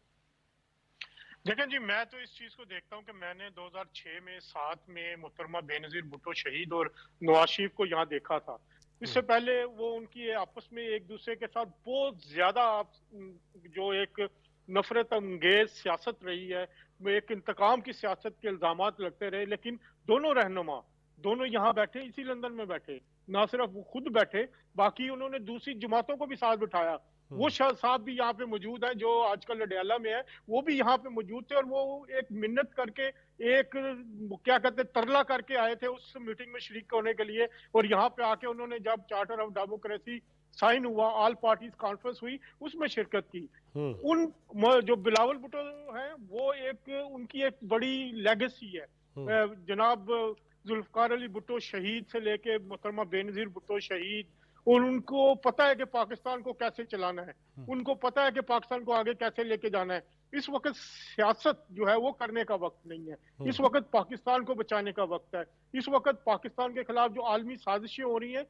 देखें जी, मैं तो इस चीज को देखता हूं कि मैंने 2006 में 7 में मोहतरमा बेनज़ीर भुट्टो शहीद और नवाज शरीफ को यहाँ देखा था। इससे पहले वो उनकी आपस में एक दूसरे के साथ बहुत ज्यादा जो एक नफरत अंगेज सियासत रही है, एक इंतकाम की सियासत के इल्जामात लगते रहे। लेकिन दोनों रहनुमा, दोनों यहाँ बैठे, इसी लंदन में बैठे, ना सिर्फ वो खुद बैठे, बाकी उन्होंने दूसरी जमातों को भी साथ बिठाया। वो साहब भी यहाँ पे मौजूद है जो आजकल लडियाला में है, वो भी यहाँ पे मौजूद थे और वो एक मिन्नत करके, एक क्या कहते हैं, तरला करके आए थे उस मीटिंग में शरीक होने के लिए। और यहाँ पे आके उन्होंने जब चार्टर ऑफ डेमोक्रेसी साइन हुआ, ऑल पार्टीज कॉन्फ्रेंस हुई, उसमें शिरकत की। उन जो बिलावल भुट्टो है वो एक उनकी एक बड़ी लेगेसी है। जनाब जुल्फकार अली भुट्टो शहीद से लेके मोहतरमा बेनज़ीर भुट्टो शहीद, और उनको पता है कि पाकिस्तान को कैसे चलाना है, उनको पता है कि पाकिस्तान को आगे कैसे लेके जाना है। इस वक्त सियासत जो है वो करने का वक्त नहीं है, इस वक्त पाकिस्तान को बचाने का वक्त है। इस वक्त पाकिस्तान के खिलाफ जो आलमी साजिशें हो रही हैं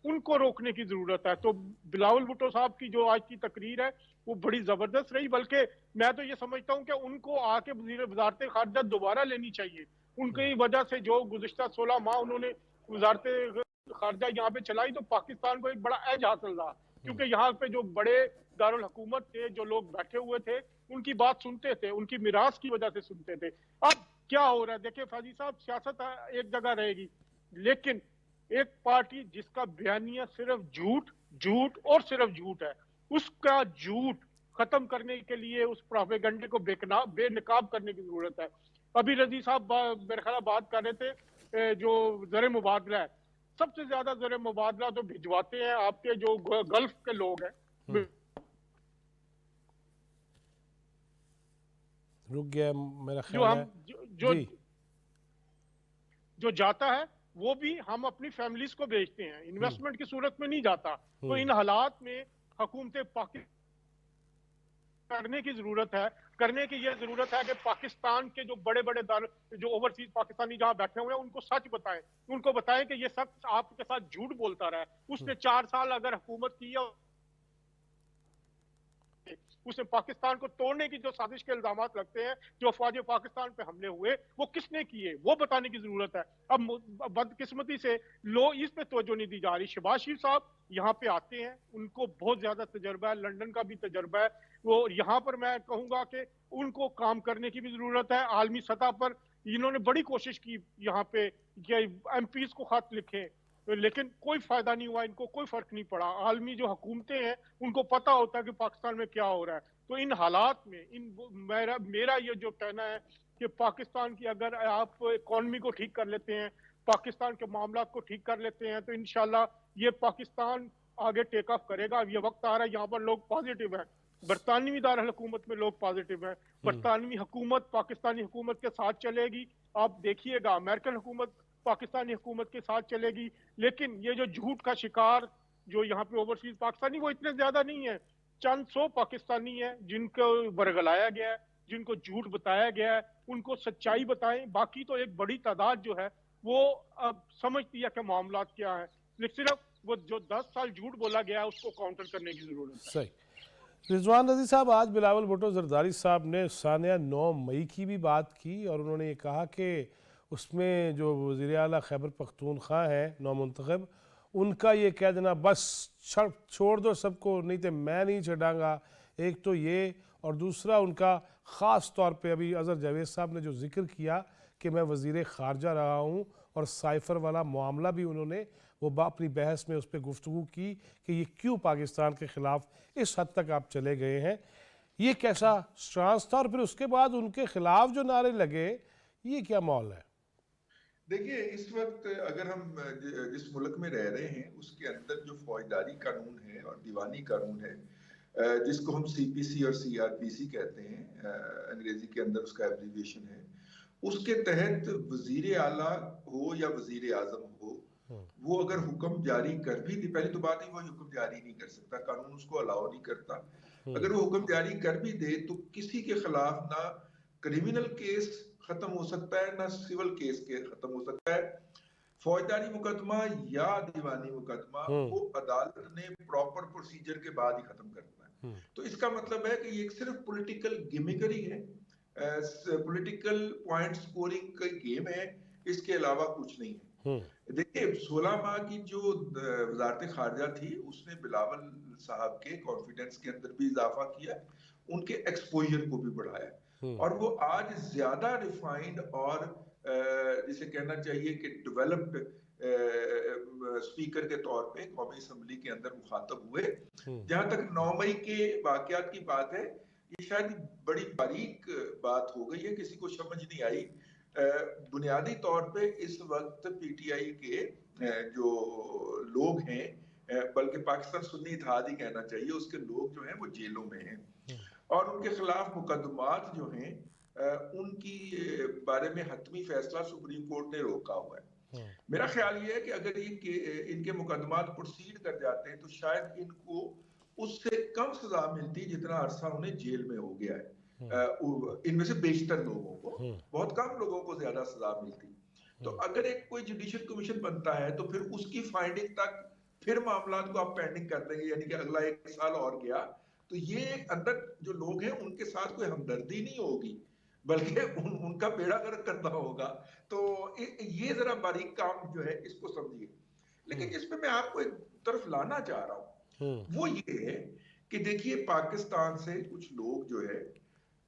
उनको रोकने की जरूरत है। तो बिलावल भुट्टो साहब की जो आज की तकरीर है वो बड़ी जबरदस्त रही, बल्कि मैं तो ये समझता हूँ कि उनको आके वजारत खारजा दोबारा लेनी चाहिए। उनकी वजह से जो गुज़िश्ता 16 माह उन्होंने वजारत खारजा यहाँ पे चलाई तो पाकिस्तान को एक बड़ा एज हासिल रहा, क्योंकि यहाँ पे जो बड़े दारुल हुकूमत थे, जो लोग बैठे हुए थे, उनकी बात सुनते थे, उनकी मिरास की वजह से सुनते थे। अब क्या हो रहा है, देखिए फैजी साहब, सियासत एक जगह रहेगी, लेकिन एक पार्टी जिसका बयानिया सिर्फ झूठ झूठ और सिर्फ झूठ है, उसका झूठ खत्म करने के लिए उस प्रोपेगेंडे को बेनकाब करने की जरूरत है। अभी रजी साहब मेरे ख्याल बात कर रहे थे जो ज़र मुबादला है, सबसे ज्यादा ज़र मुबादला तो भिजवाते हैं आपके जो गल्फ के लोग हैं। रुक गया मेरा ख्याल है। जो जाता है वो भी हम अपनी फैमिलीज को भेजते हैं, इन्वेस्टमेंट की सूरत में नहीं जाता। तो इन हालात में हुकूमत पाकिस्तान करने की जरूरत है, करने की ये जरूरत है कि पाकिस्तान के जो बड़े बड़े जो ओवरसीज पाकिस्तानी जहां बैठे हुए हैं उनको सच बताएं, उनको बताएं कि ये शख्स आपके साथ झूठ बोलता रहा है। उसने 4 साल अगर हुकूमत की है, उसने पाकिस्तान को तोड़ने की जो साजिश के इल्जाम लगते हैं, जो अफवाज पाकिस्तान पे हमले हुए, वो किसने किए, वो बताने की जरूरत है। अब बदकिस्मती से लोग इस पे तवज्जो नहीं दी जा रही। शहबाज शरीफ साहब यहाँ पे आते हैं, उनको बहुत ज्यादा तजर्बा है, लंदन का भी तजर्बा है। वो यहाँ पर मैं कहूंगा कि उनको काम करने की भी जरूरत है। आलमी सतह पर इन्होंने बड़ी कोशिश की यहाँ पे एमपीज को खत लिखे, लेकिन कोई फायदा नहीं हुआ, इनको कोई फर्क नहीं पड़ा। आलमी जो हुकूमतें हैं उनको पता होता है कि पाकिस्तान में क्या हो रहा है। तो इन हालात में मेरा ये जो कहना है कि पाकिस्तान की अगर आप इकॉनमी को ठीक कर लेते हैं, पाकिस्तान के मामला को ठीक कर लेते हैं, तो इंशाल्लाह ये पाकिस्तान आगे टेक ऑफ करेगा। ये वक्त आ रहा है, यहाँ पर लोग पॉजिटिव हैं, बरतानवी दारुल हुकूमत में लोग पॉजिटिव हैं। बरतानवी हुकूमत पाकिस्तानी हुकूमत के साथ चलेगी, आप देखिएगा। अमेरिकन हुकूमत पाकिस्तानी हुकूमत के साथ चलेगी। लेकिन ये जो झूठ का शिकार जो यहाँ पे ओवरसीज पाकिस्तानी, वो इतने ज्यादा नहीं है, चंद 100 पाकिस्तानी है जिनको बरगलाया गया है, जिनको झूठ बताया गया है, उनको सच्चाई बताएं। बाकी तो एक बड़ी तादाद जो है वो अब समझती है कि मामला क्या है, लेकिन सिर्फ वो जो 10 साल झूठ बोला गया है उसको काउंटर करने की जरूरत है। सही। रिजवान रज़ी साहब, आज बिलावल भुट्टो ज़रदारी साहब ने सानिया 9 मई की भी बात की और उन्होंने ये कहा कि उसमें जो वज़ीर आला खैबर पख्तूनख्वा हैं नौमुंतखब, उनका ये कह देना बस छोड़ दो सबको, नहीं तो मैं नहीं छड़ांगा। एक तो ये, और दूसरा उनका ख़ास तौर पे अभी अज़हर जावेद साहब ने जो ज़िक्र किया कि मैं वज़ीर ख़ारजा रहा हूँ, और साइफ़र वाला मामला भी उन्होंने वो अपनी बहस में उस पर गुफ्तगू की कि ये क्यों पाकिस्तान के ख़िलाफ़ इस हद तक आप चले गए हैं, ये कैसा स्टांस था। और फिर उसके बाद उनके ख़िलाफ़ जो नारे लगे, ये क्या माहौल है? देखिए, इस वक्त अगर हम जिस मुल्क में रह रहे हैं उसके अंदर जो फौजदारी कानून है और दीवानी कानून है, जिसको हम CPC और CRPC कहते हैं, अंग्रेजी के अंदर उसका एब्रीविएशन है, उसके तहत वजीर आला हो या वजीर आजम हो, वो अगर हुक्म जारी कर भी दे, पहली तो बात है वो हुक्म जारी नहीं कर सकता, कानून उसको अलाउ नहीं करता। अगर वो हुक्म जारी कर भी दे तो किसी के खिलाफ ना क्रिमिनल केस खत्म हो सकता है ना सिविल केस के खत्म हो सकता है। फौजदारी मुकदमा या दीवानी मुकदमा वो अदालत ने प्रॉपर प्रोसीजर के बाद ही खत्म करना है। तो इसका मतलब है कि ये सिर्फ पॉलिटिकल गिमिकरी है, पॉलिटिकल पॉइंट स्कोरिंग का गेम है, इसके अलावा कुछ नहीं है। देखिए, 16 माह की जो वजारत खारजा थी उसने बिलावल साहब के कॉन्फिडेंस के अंदर भी इजाफा किया, उनके एक्सपोजर को भी बढ़ाया, और वो आज ज्यादा रिफाइंड और जिसे कहना चाहिए कि डेवलप्ड स्पीकर के तौर पे कौमी असम्बली के अंदर मुखातब हुए। जहां तक 9 मई के वाकयात की बात है, ये शायद बड़ी बारीक बात हो गई है, किसी को समझ नहीं आई। बुनियादी तौर पे इस वक्त PTI के जो लोग हैं, बल्कि पाकिस्तान सुन्नी इत्तेहाद ही कहना चाहिए, उसके लोग जो हैं वो जेलों में हैं, और उनके खिलाफ मुकदमात जो हैं उनकी बारे में हतमी फैसला सुप्रीम कोर्ट ने रोका हुआ है। मेरा ख्याल ये है कि अगर इनके मुकदमात प्रोसीड कर जाते हैं तो शायद इनको उससे कम सजा मिलती जितना अरसा उन्हें जेल में हो गया है। इनमें से बेशतर लोगों को, बहुत कम लोगों को ज्यादा सजा मिलती। तो अगर एक कोई जुडिशियल कमीशन बनता है तो फिर उसकी फाइंडिंग तक फिर मामला को आप पेंडिंग कर देंगे, यानी कि अगला 1 साल और गया, तो ये अंदर जो लोग हैं उनके साथ कोई हमदर्दी नहीं होगी, बल्कि उनका बेड़ा गर्क करना होगा। तो ये जरा बारीक काम जो है इसको समझिए। लेकिन जिसमें मैं आपको एक तरफ लाना चाह रहा हूँ वो ये है कि देखिए, पाकिस्तान से कुछ लोग जो है,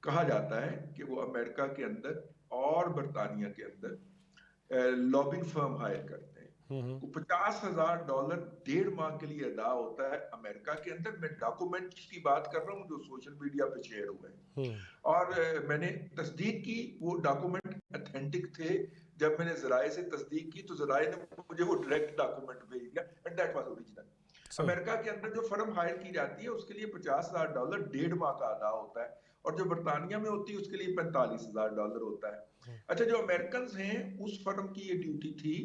कहा जाता है कि वो अमेरिका के अंदर और बरतानिया के अंदर लॉबिंग फर्म हायर करते हैं। तो $50,000 1.5 माह के लिए अदा होता है अमेरिका के अंदर। मैं डॉक्यूमेंट्स की बात कर रहा हूँ जो सोशल मीडिया पे शेयर हुए हैं, और मैंने तस्दीक की, वो डॉक्यूमेंट ऑथेंटिक थे। जब मैंने ज़राए से तस्दीक की तो ज़राए ने मुझे वो डायरेक्ट डॉक्यूमेंट भेज दिया, and that was original. America के अंदर जो फर्म हायर की जाती है उसके लिए $50,000 1.5 माह का अदा होता है, और जो बरतानिया में होती है उसके लिए $45,000 होता है। अच्छा, जो अमेरिकन हैं उस फर्म की ये ड्यूटी थी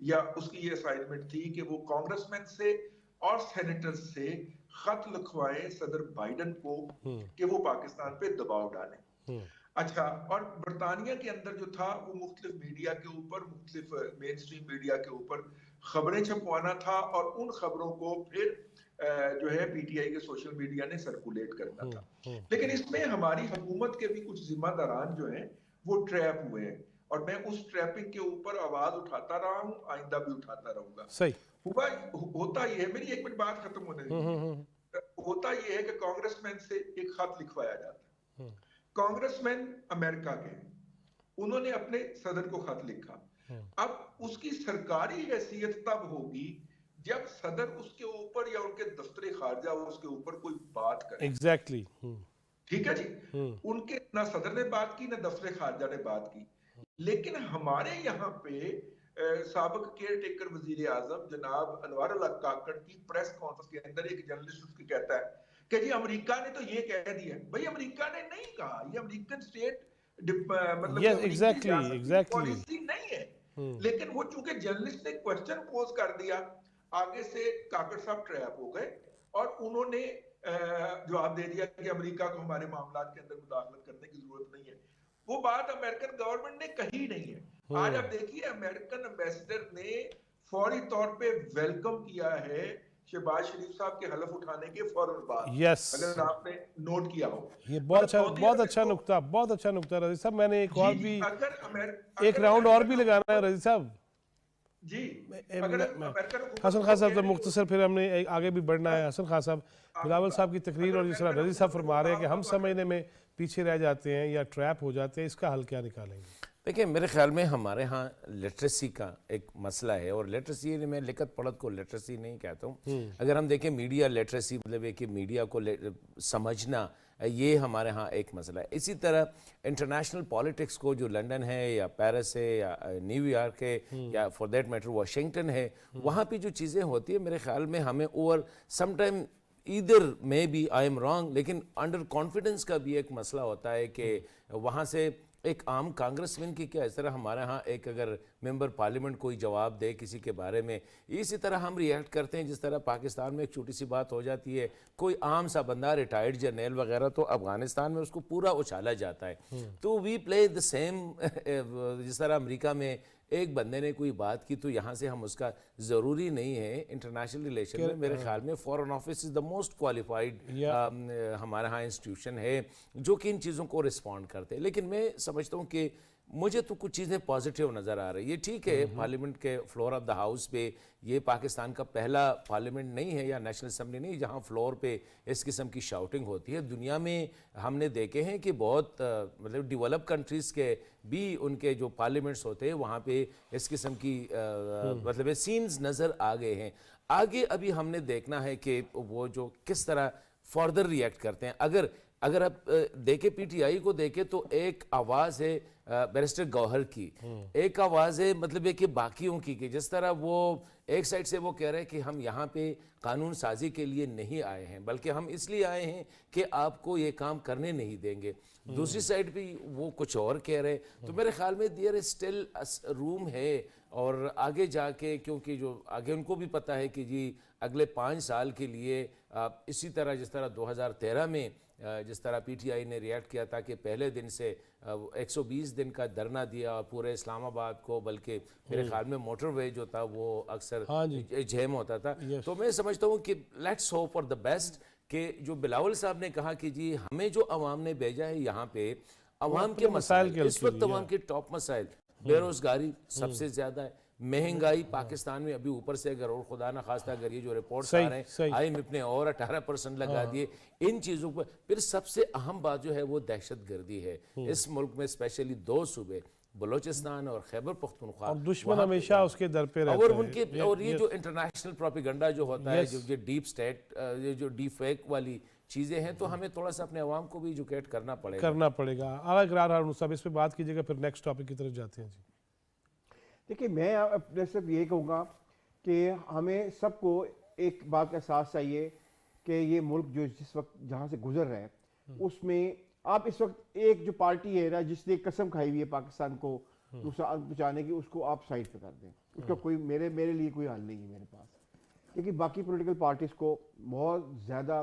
या उसकी ये असाइनमेंट थी कि वो कांग्रेसमैन से और सेनेटर्स से खत लिखवाएं सदर बाइडन को कि वो पाकिस्तान पे दबाव डालें। अच्छा, और बरतानिया के अंदर जो था वो मुख्तलिफ मीडिया के ऊपर, मुख्तलिफ मेन स्ट्रीम मीडिया के ऊपर खबरें छपवाना था, और उन खबरों को फिर जो है PTI के सोशल मीडिया ने सर्कुलेट करना था। लेकिन इसमें हमारी हुकूमत के भी कुछ जिम्मेदारान जो हैं वो ट्रैप हुए हैं, और मैं उस ट्रैपिंग के ऊपर आवाज उठाता रहा हूँ, आइंदा भी उठाता रहूंगा। सही होता ये है, मेरी 1 मिनट बात खत्म होने दीजिए। होता ये है कि कांग्रेसमैन से एक खत लिखवाया जाता है। कांग्रेसमैन अमेरिका के, उन्होंने अपने सदर को खत लिखा। अब उसकी सरकारी हैसियत तब होगी जब सदर उसके ऊपर या उनके दफ्तर खारजा उसके ऊपर कोई बात करे। एग्जैक्टली ठीक है जी। उनके ना सदर ने बात की ना दफ्तर खारजा ने बात की। लेकिन हमारे यहाँ पे साबिक केयर टेकर वजीर आजम जनाब अनवर अल काकड़ की प्रेस कॉन्फ्रेंस के अंदर एक जर्नलिस्ट उसकी कहता है कि जी अमेरिका ने तो ये कह दिया। भाई, अमेरिका ने नहीं कहा, ये अमेरिकन स्टेट मतलब एग्जैक्टली पॉलिसी नहीं है। लेकिन वो चूंकि जर्नलिस्ट ने क्वेश्चन पोज कर दिया, आगे से काकड़ साहब ट्रैप हो गए और उन्होंने जवाब दे दिया कि अमेरिका को हमारे मामलात के अंदर मुदाखलत करने की जरूरत नहीं है। वो बात अमेरिकन गवर्नमेंट ने कही नहीं है। आज आप देखिए, अमेरिकन एम्बेसडर ने फौरी तौर पे वेलकम किया है शहबाज शरीफ साहब के हलफ उठाने के फौरन बाद, Yes. अगर आपने नोट किया हो। ये बहुत अच्छा नुक्ता रजी साहब। मैंने एक और भी एक राउंड और भी लगाना है रजी साहब जी। अगर हसन खान साहब, तो मुख्तसर फिर हमने आगे भी बढ़ना है। हसन खान साहब, बिलावल साहब की तकरीर और जिस तरह रजी साहब फरमा रहे हैं कि हम समझने में पीछे रह जाते हैं या ट्रैप हो जाते हैं, इसका हल क्या निकालेंगे? देखिए, मेरे ख्याल में हमारे यहाँ लिटरेसी का एक मसला है, और लिटरेसी मैं लिखत पढ़त को लिटरेसी नहीं कहता हूँ। अगर हम देखें मीडिया लिटरेसी, मतलब है कि मीडिया को समझना, ये हमारे यहाँ एक मसला है। इसी तरह इंटरनेशनल पॉलिटिक्स को, जो लंदन है या पेरिस है या न्यूयॉर्क है या फॉर दैट मैटर वाशिंगटन है, वहाँ पे जो चीज़ें होती है, मेरे ख्याल में हमें over sometime either maybe I am wrong, लेकिन अंडर कॉन्फिडेंस का भी एक मसला होता है कि वहाँ से एक आम कांग्रेसमैन की क्या, इस तरह हमारे यहाँ एक अगर मेंबर पार्लियामेंट कोई जवाब दे किसी के बारे में, इसी तरह हम रिएक्ट करते हैं। जिस तरह पाकिस्तान में एक छोटी सी बात हो जाती है, कोई आम सा बंदा रिटायर्ड जर्नल वगैरह, तो अफगानिस्तान में उसको पूरा उछाला जाता है। तो वी प्ले द सेम, जिस तरह अमेरिका में एक बंदे ने कोई बात की तो यहाँ से हम उसका ज़रूरी नहीं है। इंटरनेशनल रिलेशन में मेरे ख्याल में foreign office is the most qualified हमारे यहाँ इंस्टीट्यूशन है जो कि इन चीज़ों को रिस्पॉन्ड करते हैं। लेकिन मैं समझता हूँ कि मुझे तो कुछ चीज़ें पॉजिटिव नज़र आ रही है। ये ठीक है, पार्लियामेंट के फ्लोर ऑफ द हाउस पे, ये पाकिस्तान का पहला पार्लियामेंट नहीं है या नेशनल असम्बली नहीं जहाँ फ्लोर पे इस किस्म की शाउटिंग होती है। दुनिया में हमने देखे हैं कि बहुत मतलब डेवलप कंट्रीज़ के भी उनके जो पार्लियामेंट्स होते हैं वहाँ पे इस किस्म की मतलब सीन्स नज़र आ गए हैं। आगे अभी हमने देखना है कि वो जो किस तरह फर्दर रिएक्ट करते हैं। अगर आप देखें पीटीआई को देखें तो एक आवाज़ है बैरिस्टर गौहर की, एक आवाज़ है मतलब है कि बाकियों की, कि जिस तरह वो एक साइड से वो कह रहे हैं कि हम यहाँ पे कानून साजी के लिए नहीं आए हैं बल्कि हम इसलिए आए हैं कि आपको ये काम करने नहीं देंगे, दूसरी साइड पे वो कुछ और कह रहे हैं। तो मेरे ख्याल में देयर इज स्टिल रूम है, और आगे जाके क्योंकि जो आगे उनको भी पता है कि जी अगले 5 साल के लिए इसी तरह जिस तरह 2013 में जिस तरह पीटीआई ने रिएक्ट किया था कि पहले दिन से 120 दिन का धरना दिया और पूरे इस्लामाबाद को, बल्कि मेरे ख्याल में मोटरवे जो था वो अक्सर जैम होता था। तो मैं समझता हूँ कि let's hope for the best कि जो बिलावल साहब ने कहा कि जी हमें जो अवाम ने भेजा है यहाँ पे, अवाम के मसाइल इस वक्त अवाम के टॉप मसाइल, बेरोजगारी सबसे ज्यादा है, महंगाई पाकिस्तान में अभी ऊपर से अगर और खुदा ना खास्ता अगर ये जो रिपोर्ट्स आ रहे हैं IMF ने और 18% लगा दिए इन चीज़ों पर, फिर सबसे अहम बात जो है वो दहशतगर्दी है। इस मुल्क में स्पेशली 2 सूबे बलोचिस्तान और खैबर पख्तूनख्वा, और दुश्मन हमेशा उसके दर पे रहता है। और उनके और ये जो इंटरनेशनल प्रोपेगेंडा जो होता है, जो डीप स्टेट, जो डीप फेक वाली चीज़ें हैं, तो हमें थोड़ा सा अपने अवाम को भी एजुकेट करना पड़ेगा। आला इकरार हारून साहब, इस पे बात कीजिएगा, फिर नेक्स्ट टॉपिक की तरफ जाते हैं। जी देखिए, मैं अपने सिर्फ ये कहूँगा कि हमें सबको एक बात का एहसास चाहिए कि ये मुल्क जो जिस वक्त जहाँ से गुजर रहा है, उसमें आप इस वक्त एक जो पार्टी है ना जिसने कसम खाई हुई है पाकिस्तान को नुकसान पहुँचाने की, उसको आप साइड पे कर दें। उसका कोई मेरे लिए कोई हल नहीं है मेरे पास, क्योंकि बाकी पॉलिटिकल पार्टीज को बहुत ज़्यादा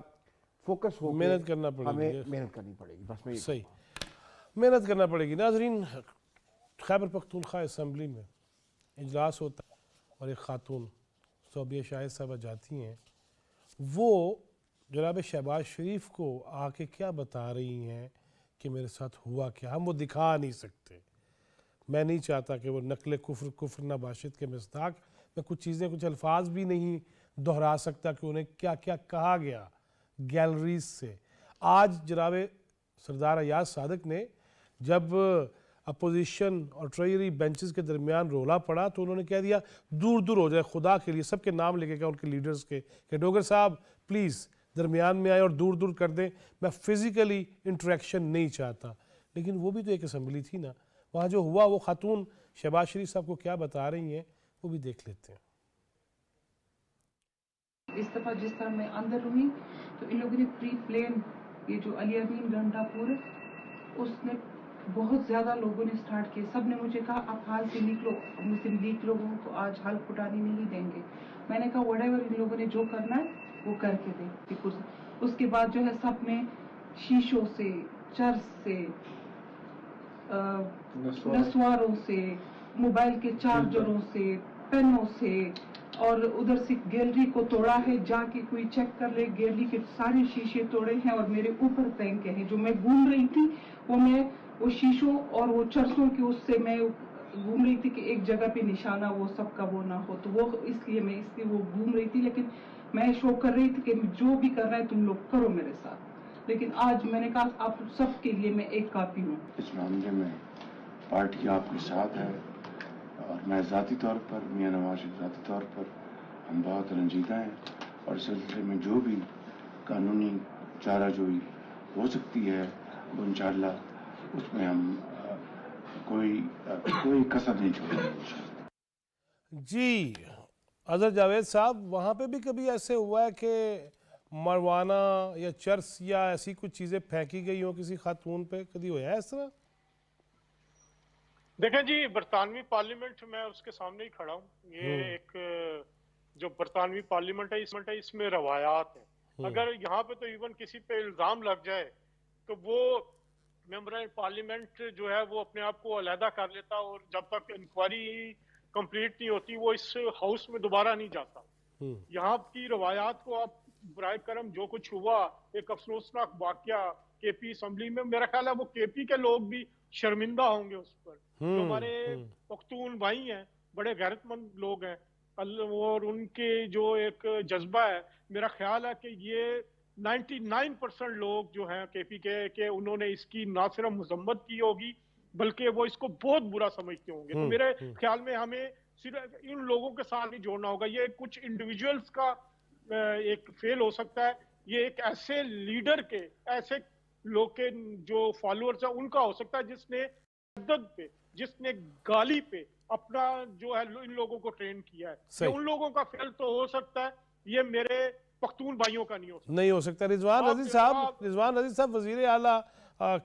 फोकस हो मेहनत करना पड़ेगी, हमें मेहनत करनी पड़ेगी, बस मैं सही मेहनत करना पड़ेगी। नाजरीन, खैबर पख्तूनख्वा असम्बली में इजलास होता है और एक खातून सोबिया शाहिद साहबा जाती हैं, वो जनाब शहबाज शरीफ को आके क्या बता रही हैं कि मेरे साथ हुआ क्या, हम वो दिखा नहीं सकते। मैं नहीं चाहता कि वो नकल कुफ्र नबाशित के मिस्दाक में कुछ चीज़ें, कुछ अल्फाज भी नहीं दोहरा सकता कि उन्हें क्या क्या कहा गया गैलरीज से। आज जनाब सरदार अयाज सादिक ने जब अपोजिशन और ट्रेजरी बेंचेस के दरमियान रोला पड़ा तो उन्होंने कह दिया दूर दूर हो जाए, खुदा के लिए सबके नाम लेके गया उनके लीडर्स के कि डोगर साहब प्लीज़ दरमियान में आए और दूर दूर कर दें, मैं फ़िज़िकली इंटरेक्शन नहीं चाहता। लेकिन वो भी तो एक असम्बली थी ना, वहाँ जो हुआ वो खातून शहबाज शरीफ साहब को क्या बता रही हैं वो भी देख लेते हैं। इस दफ़ा जिस तरह मैं अंदर हुई तो इन लोगों ने प्री प्लेन ये जो अली अमीन गंडापुर उसने बहुत ज़्यादा लोगों ने स्टार्ट किए। सब ने मुझे कहा आप हाल से निकलो, मुस्लिम लीग लोगों को आज हाल फुटाने नहीं देंगे। मैंने कहा व्हाटएवर इन लोगों ने जो करना है वो करके दे। उसके बाद जो है सब ने शीशों से, चर्च से, नस्वारों से, मोबाइल के चार्जरों से, पेनों से और उधर से गैलरी को तोड़ा है, जाके कोई चेक कर ले, गैलरी के सारे शीशे तोड़े हैं और मेरे ऊपर फेंके हैं। जो मैं घूम रही थी वो शीशों और वो चरसों की उससे मैं घूम रही थी कि एक जगह पे निशाना वो सबका वो ना हो, तो वो इसलिए वो घूम रही थी। लेकिन मैं शो कर रही थी कि जो भी कर रहा है तुम लोग करो मेरे साथ। लेकिन आज मैंने कहा आप सबके लिए मैं एक काफी हूँ। इस मामले में पार्टी आपके साथ है और मैं ज़ाती तौर पर, मियां नवाज शरीफ ज़ाती तौर पर, हम बहुत रंजीदा हैं और इस सिलसिले में जो भी कानूनी चाराजोई हो सकती है वो इंशाअल्लाह उसमें हम कोई कसर नहीं छोड़ेंगे। जी अजहर जावेद साहब, वहाँ पे भी कभी ऐसे हुआ है कि मरवाना या चर्स या ऐसी कुछ चीज़ें फेंकी गई हो किसी खातून पे, कभी हुआ है इस तरह? देखें जी, बरतानवी पार्लियामेंट में उसके सामने ही खड़ा हूँ। ये एक जो बरतानवी पार्लियामेंट है इसमें रवायात है। अगर यहाँ पे तो इवन किसी पे इल्जाम लग जाए तो वो मेंबर पार्लियामेंट जो है वो अपने आप को अलहदा कर लेता और जब तक इंक्वायरी कंप्लीट नहीं होती वो इस हाउस में दोबारा नहीं जाता। यहाँ की रवायात को आप बराए करम, जो कुछ हुआ एक अफसोसनाक वाकया केपी असम्बली में, मेरा ख्याल है वो केपी के लोग भी शर्मिंदा होंगे उस पर। जो हमारे पख्तून भाई हैं, बड़े गैरतमंद लोग हैं और उनके जो एक जज्बा है, मेरा ख्याल है कि ये 99% लोग जो हैं केपी के उन्होंने इसकी ना सिर्फ मजम्मत की होगी बल्कि वो इसको बहुत बुरा समझते होंगे। तो मेरे ख्याल में हमें सिर्फ इन लोगों के साथ नहीं जोड़ना होगा। ये कुछ इंडिविजुअल्स का एक फेल हो सकता है, ये एक ऐसे लीडर के, ऐसे लोग के जो फॉलोअर्स हैं उनका हो सकता है जिसने गाली पे अपना जो है इन लोगों को ट्रेन किया है। ये उन लोगों का फेल तो हो सकता है, ये मेरे पख्तून भाइयों का नहीं हो सकता। रिजवान रजीक साहब वजीर आला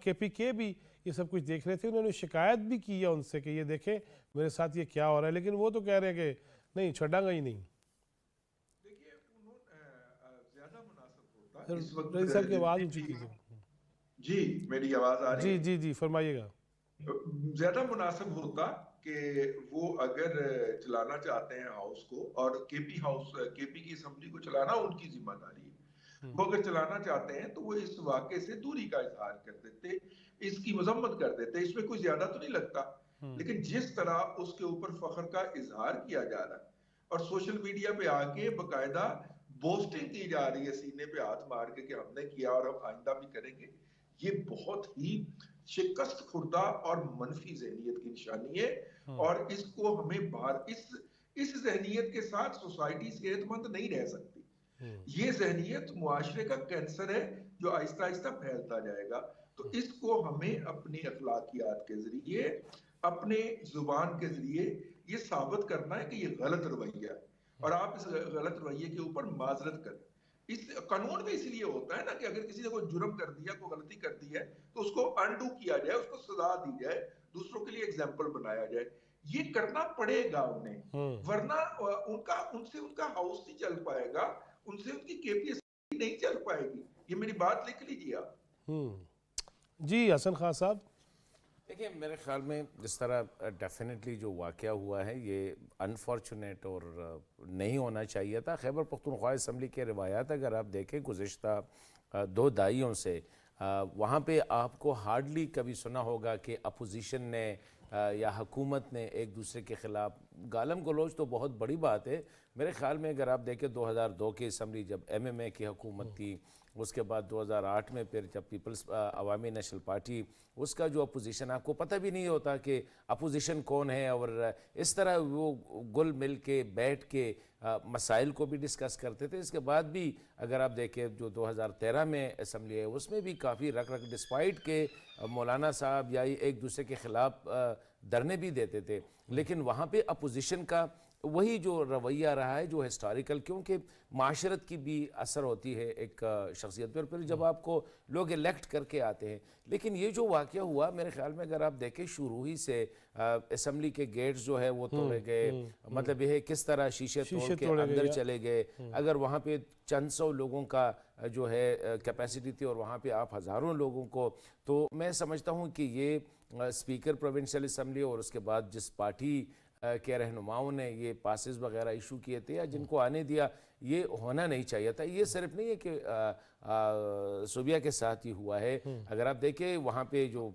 KPK भी ये सब कुछ देख रहे थे, उन्होंने शिकायत भी की है उनसे कि ये देखें मेरे साथ ये क्या हो रहा है, लेकिन वो तो कह रहे हैं कि नहीं छड़ांगा ही नहीं। देखिए, ज्यादा मुनासिब होता इस वक्त रजीक साहब की आवाज़ ऊंची कीजिए। जी, मेरी आवाज़ आ रही है? जी फरमाइएगा। ज्यादा मुनासिब होता कि वो अगर चलाना चाहते हैं हाउस को, और केपी की असेंबली को चलाना उनकी जिम्मेदारी है, वो अगर चलाना चाहते हैं तो वो इस वाक़े से दूरी का इजहार कर देते, इसकी मजम्मत कर देते, इसमें कोई ज्यादा तो नहीं लगता। लेकिन जिस तरह उसके ऊपर फख्र का इजहार किया जा रहा है और सोशल मीडिया पे आके बकायदा बोस्टिंग की जा रही है सीने पे हाथ मार के कि हमने किया और हम आइंदा भी करेंगे, ये बहुत ही शिकस्त खुर्दा और मनफी जहनियत की निशानी है। और इसको हमें बाहर इस जहनियत के साथ सोसाइटी सेहतमंद नहीं रह सकती। ये जहनियत मुआशरे का कैंसर है जो आहिस्ता आहिस्ता फैलता जाएगा। तो इसको हमें अपनी अखलाकियात के जरिए, अपने जुबान के जरिए ये साबित करना है कि ये गलत रवैया है और आप इस गलत रवैये के ऊपर माजरत करें। इस कानून में इसलिए होता है ना कि अगर किसी ने कोई जुर्म कर दिया, कोई गलती कर दी है, तो उसको अनडू किया जाए, उसको सजा दी जाए, दूसरों के लिए एग्जाम्पल बनाया जाए। ये करना पड़ेगा उन्हें, वरना उनसे उनका हाउस नहीं चल पाएगा, उनसे उनकी केपीएससी नहीं चल पाएगी। ये मेरी बात लिख लीजिए आप। जी हसन खान साहब। देखिए, मेरे ख्याल में जिस तरह डेफिनेटली जो वाक़या हुआ है ये अनफॉर्चुनेट और नहीं होना चाहिए था। खैबर पख्तूनख्वा असम्बली के रिवायात अगर आप देखें गुज़िश्ता 2 दहाइयों से, वहाँ पे आपको हार्डली कभी सुना होगा कि अपोजिशन ने या हुकूमत ने एक दूसरे के ख़िलाफ़ गालम गलोच, तो बहुत बड़ी बात है। मेरे ख़्याल में अगर आप देखें 2002 की असम्बली जब MMA की हुकूमत थी, उसके बाद 2008 में फिर जब पीपल्स अवामी नेशनल पार्टी, उसका जो अपोजिशन, आपको पता भी नहीं होता कि अपोजिशन कौन है, और इस तरह वो गुल मिल के बैठ के मसाइल को भी डिस्कस करते थे। इसके बाद भी अगर आप देखें जो 2013 में असम्बली है उसमें भी काफ़ी रख डिस्पाइट के मौलाना साहब या एक दूसरे के ख़िलाफ़ धरने भी देते थे, लेकिन वहाँ पे अपोजिशन का वही जो रवैया रहा है जो हिस्टोरिकल, क्योंकि माशरत की भी असर होती है एक शख्सियत पर, फिर जब आपको लोग इलेक्ट करके आते हैं। लेकिन ये जो वाक़या हुआ मेरे ख्याल में अगर आप देखें शुरू ही से असम्बली के गेट्स जो है वो तोड़े गए, मतलब यह किस तरह शीशे तोड़ के अंदर चले गए। अगर वहाँ पे चंद सौ लोगों का जो है कैपेसिटी थी और वहाँ पे आप हज़ारों लोगों को, तो मैं समझता हूँ कि ये स्पीकर प्रोविंशियल असम्बली और उसके बाद जिस पार्टी کے رہنماؤں نے یہ پاسز وغیرہ ایشو کیے تھے یا جن کو آنے دیا، یہ ہونا نہیں چاہیے تھا. یہ صرف نہیں ہے کہ صوبیہ کے ساتھ ہی ہوا ہے. اگر آپ دیکھیں وہاں پہ جو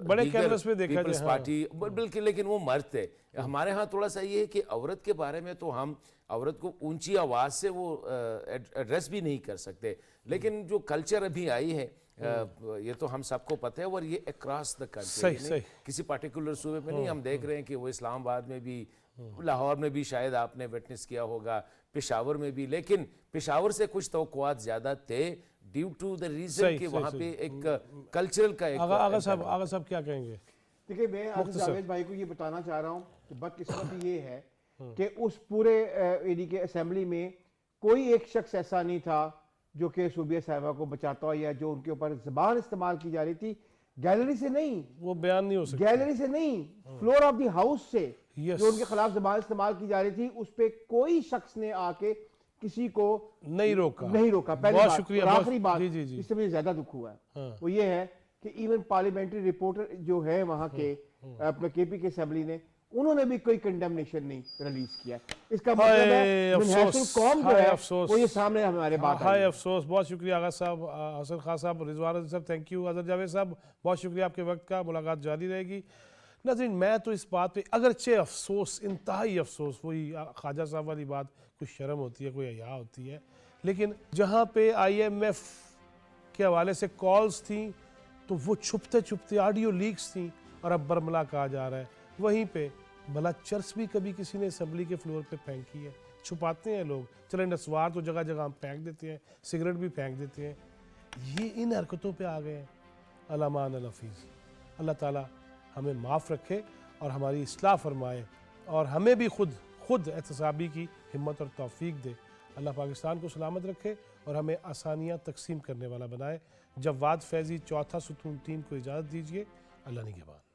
بڑے کینوس پہ دیکھا پیپلز پارٹی بالکل، لیکن وہ مرد تھے. ہمارے ہاں تھوڑا سا یہ ہے کہ عورت کے بارے میں تو ہم عورت کو اونچی آواز سے وہ ایڈریس بھی نہیں کر سکتے، لیکن جو کلچر ابھی آئی ہے یہ تو ہم سب کو پتہ ہے، اور یہ اکراس دا کنٹری، کسی پارٹیکولر صوبے میں نہیں. ہم دیکھ رہے ہیں کہ وہ اسلام آباد میں بھی، لاہور میں بھی شاید آپ نے وٹنس کیا ہوگا، پشاور میں بھی. لیکن پشاور سے کچھ توقعات زیادہ تھے ڈیو ٹو دا ریزن کہ وہاں پہ ایک کلچرل کا ایک. آغا صاحب کیا کہیں گے؟ دیکھیں میں آصف جاوید بھائی کو یہ بتانا چاہ رہا ہوں کہ بدقسمت یہ ہے کہ اس پورے یعنی کہ اسمبلی میں کوئی ایک شخص ایسا نہیں تھا جو کہ صوبیہ صاحبہ کو بچاتا ہو، یا جو ان کے اوپر زبان استعمال کی جا رہی تھی گیلری سے نہیں، وہ بیان نہیں ہو سکتا، گیلری سے نہیں، فلور آف دی ہاؤس سے جو ان کے خلاف زبان استعمال کی جا رہی تھی، اس پہ کوئی شخص نے آ کے کسی کو نہیں روکا. پہلی بہت بات. شکریہ. اور آخری بات جی اس سے مجھے زیادہ دکھ ہوا ہے وہ یہ ہے کہ ایون پارلیمنٹری رپورٹر جو ہے وہاں کے اپنے کے پی کے اسمبلی نے، انہوں نے بھی کوئی کنڈمنیشن نہیں ریلیز کیا. اس کا مطلب ہے منحصر قوم جو ہے وہ یہ سامنے ہمارے بات ہائے افسوس. بہت شکریہ آغا صاحب، حسن خان صاحب، رضوان صاحب، تھینک یو. اظہر جاوید صاحب بہت شکریہ آپ کے وقت کا. ملاقات جاری رہے گی. ناظرین میں تو اس بات پہ اگرچہ افسوس، انتہائی افسوس، وہی خواجہ صاحب والی بات، کوئی شرم ہوتی ہے، کوئی حیا ہوتی ہے، لیکن جہاں پہ آئی ایم ایف کے حوالے سے کالز تھیں تو وہ چھپتے چھپتے آڈیو لیکس تھیں اور اب برملا کہا جا رہا ہے. وہیں پہ بھلا چرس بھی کبھی کسی نے اسمبلی کے فلور پہ پھینکی ہے؟ چھپاتے ہیں لوگ. چلیں نسوار تو جگہ جگہ ہم پھینک دیتے ہیں، سگریٹ بھی پھینک دیتے ہیں. یہ ان حرکتوں پہ آ گئے ہیں. الامان الحفیظ. اللہ تعالیٰ ہمیں معاف رکھے اور ہماری اصلاح فرمائے اور ہمیں بھی خود احتسابی کی ہمت اور توفیق دے. اللہ پاکستان کو سلامت رکھے اور ہمیں آسانیاں تقسیم کرنے والا بنائے. جواد فیضی چوتھا ستون ٹیم کو اجازت دیجیے. اللہ نگہبان.